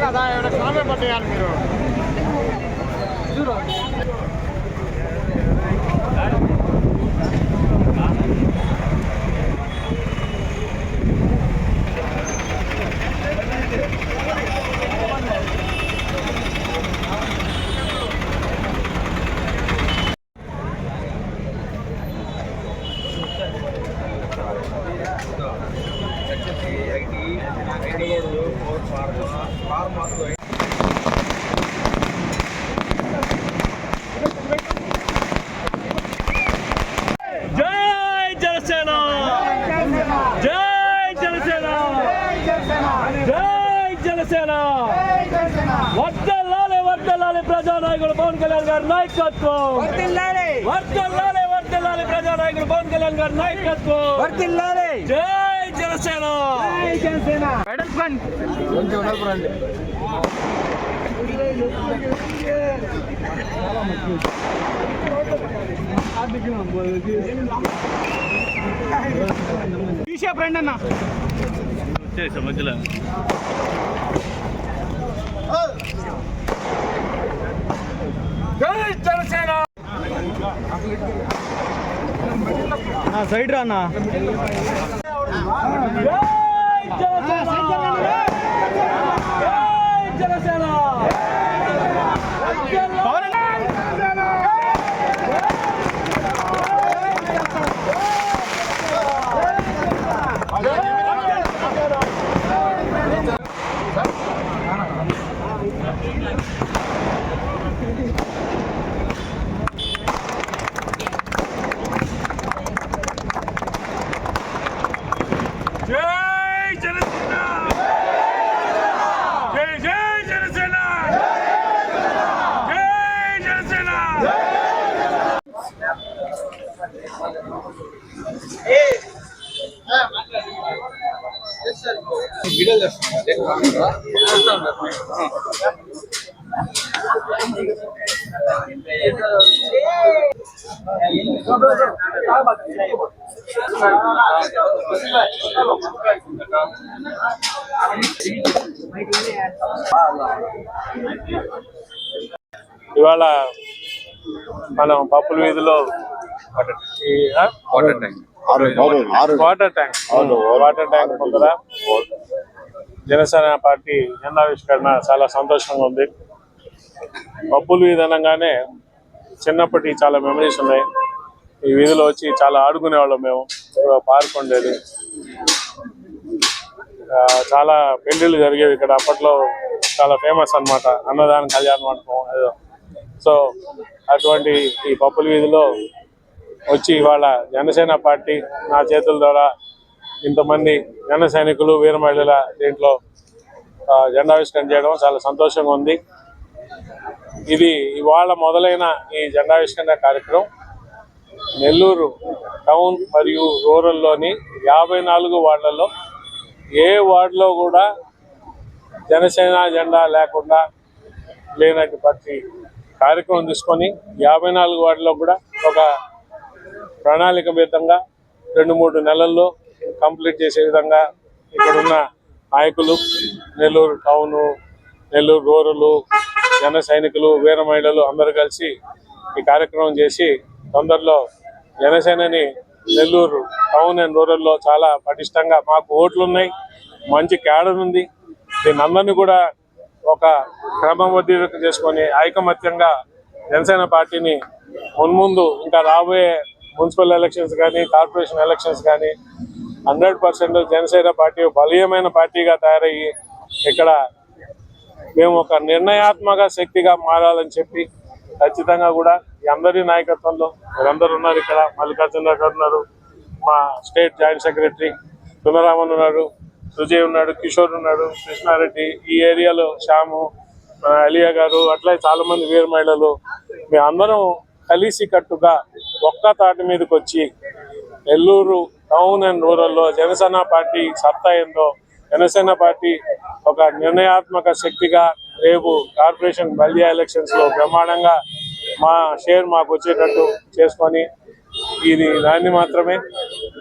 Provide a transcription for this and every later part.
కదా కామే పట్టేయాలి మీరు. వర్ధిల్లాలి వర్ధిల్లాలి ప్రజానాయకుడు పవన్ కళ్యాణ్ గారి నాయకత్వం. వర్ధిల్లాలి వర్ధిల్లాలి వర్ధిల్లాలి ప్రజానాయకుడు పవన్ కళ్యాణ్ గారి నాయకత్వం. వర్ధిల్లాలి. జై జనసేన. జై జనసేన. మెడల్ ఫండ్ కొంచెం నలుపురండి. తీసే ఫ్రెండ్ అన్న వచ్చేసా మధ్యలో. జై జనసేన. సైడ్ రా అన్న. జై జనసేన. జై జనసేన. ఇవాళ మనం పప్పుల వీధిలో వాటర్ ట్యాంక్ ముందర జనసేన పార్టీ జెండావిష్కరణ చాలా సంతోషంగా ఉంది. పప్పుల వీధి అనగానే చిన్నప్పటి చాలా మెమరీస్ ఉన్నాయి. ఈ వీధిలో వచ్చి చాలా ఆడుకునేవాళ్ళం మేము. పార్క్ ఉండేది, చాలా పెళ్లిళ్ళు జరిగేవి ఇక్కడ. అప్పట్లో చాలా ఫేమస్ అన్నమాట అన్నదాన కళ్యాణ మండపం ఏదో. సో అటువంటి ఈ పప్పుల వీధిలో వచ్చి ఇవాళ జనసేన పార్టీ నా చేతుల ద్వారా ఇంతమంది జన సైనికులు వీర మహిళల దీంట్లో జెండావిష్కరణ చేయడం చాలా సంతోషంగా ఉంది. ఇది ఇవాళ మొదలైన ఈ జెండావిష్కరణ కార్యక్రమం నెల్లూరు టౌన్ మరియు రూరల్లోని 54 వార్డులలో ఏ వార్డులో కూడా జనసేన జెండా లేకుండా లేనటువంటి కార్యక్రమం తీసుకొని 54 వార్డులో కూడా ఒక ప్రణాళికబద్ధంగా 2-3 నెలల్లో కంప్లీట్ చేసే విధంగా ఇక్కడున్న నాయకులు, నెల్లూరు టౌను, నెల్లూరు రూరలు, జన సైనికులు, వీర మహిళలు అందరూ కలిసి ఈ కార్యక్రమం చేసి తొందరలో జనసేనని నెల్లూరు టౌన్ అండ్ రూరల్లో చాలా పటిష్టంగా, మాకు ఓట్లు ఉన్నాయి, మంచి క్యాడర్ ఉంది, దీని అందరినీ కూడా ఒక క్రమబద్ధీకరణ చేసుకొని ఐకమత్యంగా జనసేన పార్టీని మున్ముందు ఇంకా రాబోయే మున్సిపల్ ఎలక్షన్స్ కానీ కార్పొరేషన్ ఎలక్షన్స్ కానీ 100% జనసేన పార్టీ బలీయమైన పార్టీగా తయారయ్యి ఇక్కడ మేము ఒక నిర్ణయాత్మక శక్తిగా మారాలని చెప్పి ఖచ్చితంగా కూడా అందరి నాయకత్వంలో మీరందరూ ఉన్నారు. ఇక్కడ మల్లికార్జున గారు ఉన్నారు, మా స్టేట్ జాయింట్ సెక్రటరీ సునరామన్ ఉన్నారు, సుజయ్ ఉన్నాడు, కిషోర్ ఉన్నాడు, కృష్ణారెడ్డి, ఈ ఏరియాలో శ్యాము, అలియా గారు, అట్లా చాలా మంది వీర మహిళలు, మేము అందరం కలిసి కట్టుగా ఒక్క తాటి మీదకి వచ్చి నెల్లూరు టౌన్ అండ్ రూరల్లో జనసేన పార్టీ సత్తా ఏందో, జనసేన పార్టీ ఒక నిర్ణయాత్మక శక్తిగా రేపు కార్పొరేషన్ బల్దియా ఎలక్షన్స్ లో బ్రహ్మాండంగా మా షేర్ మాకు వచ్చేటట్టు చేసుకొని ఇది దాన్ని మాత్రమే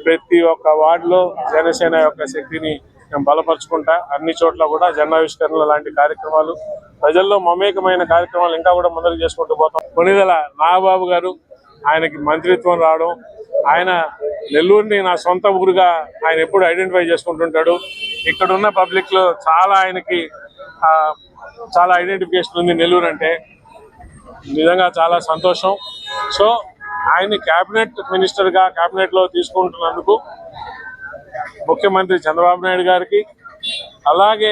ప్రతి ఒక్క వార్డులో జనసేన యొక్క శక్తిని మేము బలపరుచుకుంటా అన్ని చోట్ల కూడా జనావిష్కరణ లాంటి కార్యక్రమాలు ప్రజల్లో మమేకమైన కార్యక్రమాలు ఇంకా కూడా ముందరకు చేసుకుంటూ పోతాం. కొణిదెల నాగబాబు గారు ఆయనకి మంత్రిత్వం రావడం, ఆయన నెల్లూరుని నా సొంత ఊరుగా ఆయన ఎప్పుడు ఐడెంటిఫై చేసుకుంటుంటాడు. ఇక్కడ ఉన్న పబ్లిక్ లో చాలా ఆయనకి చాలా ఐడెంటిఫికేషన్ ఉంది నెల్లూరు అంటే. నిజంగా చాలా సంతోషం. సో ఆయన్ని క్యాబినెట్ మినిస్టర్ గా క్యాబినెట్ లో తీసుకుంటున్నందుకు ముఖ్యమంత్రి చంద్రబాబు నాయుడు గారికి, అలాగే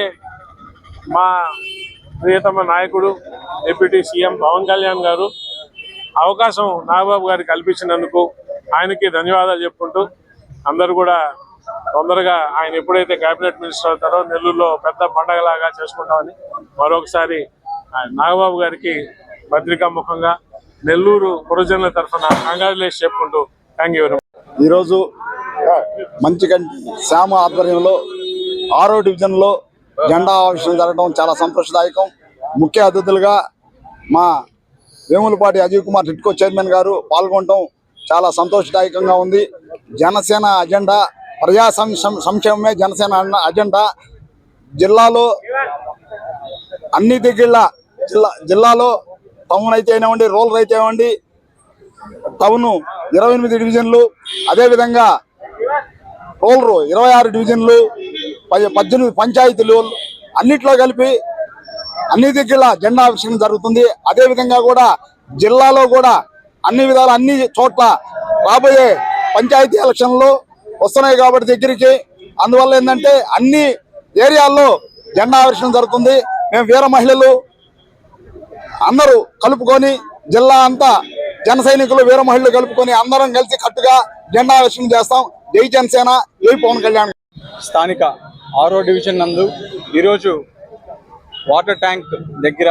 మా ప్రియతమ నాయకుడు డిప్యూటీ సీఎం పవన్ కళ్యాణ్ గారు అవకాశం నాగబాబు గారికి కల్పించినందుకు ఆయనకి ధన్యవాదాలు చెప్పుకుంటూ, అందరూ కూడా తొందరగా ఆయన ఎప్పుడైతే కేబినెట్ మినిస్టర్ అవుతారో నెల్లూరులో పెద్ద పండగలాగా చేసుకుంటామని మరొకసారి నాగబాబు గారికి పత్రికా ముఖంగా నెల్లూరు పురజనుల తరఫున కంగ్రాచులేషన్ చెప్పుకుంటూ థ్యాంక్ యూ వెరీ మచ్. ఈరోజు మంచిగంటి శ్యామ ఆధ్వర్యంలో 6వ డివిజన్లో జెండా ఆవిష్కరణ జరగడం చాలా సంతోషదాయకం. ముఖ్య అతిథులుగా మా వేములపాటి అజయ్ కుమార్ టిట్కో చైర్మన్ గారు పాల్గొనడం చాలా సంతోషదాయకంగా ఉంది. జనసేన అజెండా ప్రజా సంక్షేమమే జనసేన అజెండా. జిల్లాలో అన్ని దగ్గర జిల్లాలో టౌన్ అయితే ఏమండి, రూరల్ అయితే ఏమండి, టౌన్ 28 డివిజన్లు, అదేవిధంగా రూరల్ 26 డివిజన్లు, 18 పంచాయతీలు అన్నిట్లో కలిపి అన్ని దగ్గర జెండా ఆవిష్కరణ జరుగుతుంది. అదేవిధంగా కూడా జిల్లాలో కూడా అన్ని విధాలు అన్ని చోట్ల రాబోయే పంచాయతీ ఎలక్షన్లు వస్తున్నాయి కాబట్టి దగ్గరికి, అందువల్ల ఏంటంటే అన్ని ఏరియాల్లో జెండా ఆవిష్కరణ జరుగుతుంది. మేము వీర మహిళలు అందరూ కలుపుకొని జిల్లా అంతా జన సైనికులు వీర మహిళలు కలుపుకొని అందరం కలిసి కట్టుగా జెండా ఆవిష్కరణ చేస్తాం. జై జనసేన, జై పవన్ కళ్యాణ్. స్థానిక 6వ డివిజన్ నందు ఈరోజు వాటర్ ట్యాంక్ దగ్గర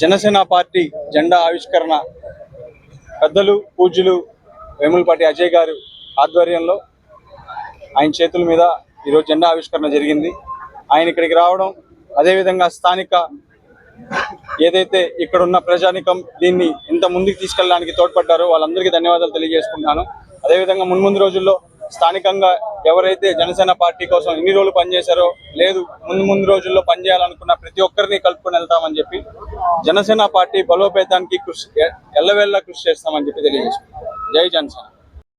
జనసేన పార్టీ జెండా ఆవిష్కరణ పెద్దలు పూజ్యులు వేములపాటి అజయ్ గారు ఆధ్వర్యంలో ఆయన చేతుల మీద ఈరోజు జెండా ఆవిష్కరణ జరిగింది. ఆయన ఇక్కడికి రావడం, అదేవిధంగా స్థానిక ఏదైతే ఇక్కడ ఉన్న ప్రజానికం దీన్ని ఇంత ముందుకు తీసుకెళ్ళడానికి తోడ్పడ్డారో వాళ్ళందరికీ ధన్యవాదాలు తెలియజేసుకుంటున్నాను. అదేవిధంగా మున్ముందు రోజుల్లో స్థానికంగా ఎవరైతే జనసేన పార్టీ కోసం ఎన్ని రోజులు పనిచేశారో లేదు ముందు రోజుల్లో పనిచేయాలనుకున్న ప్రతి ఒక్కరిని కలుపుకొని వెళ్తామని చెప్పి జనసేన పార్టీ బలోపేతానికి ఎల్లవేళ్ళ కృషి చేస్తామని చెప్పి తెలియజేసుకుంటాం. జై జనసేన.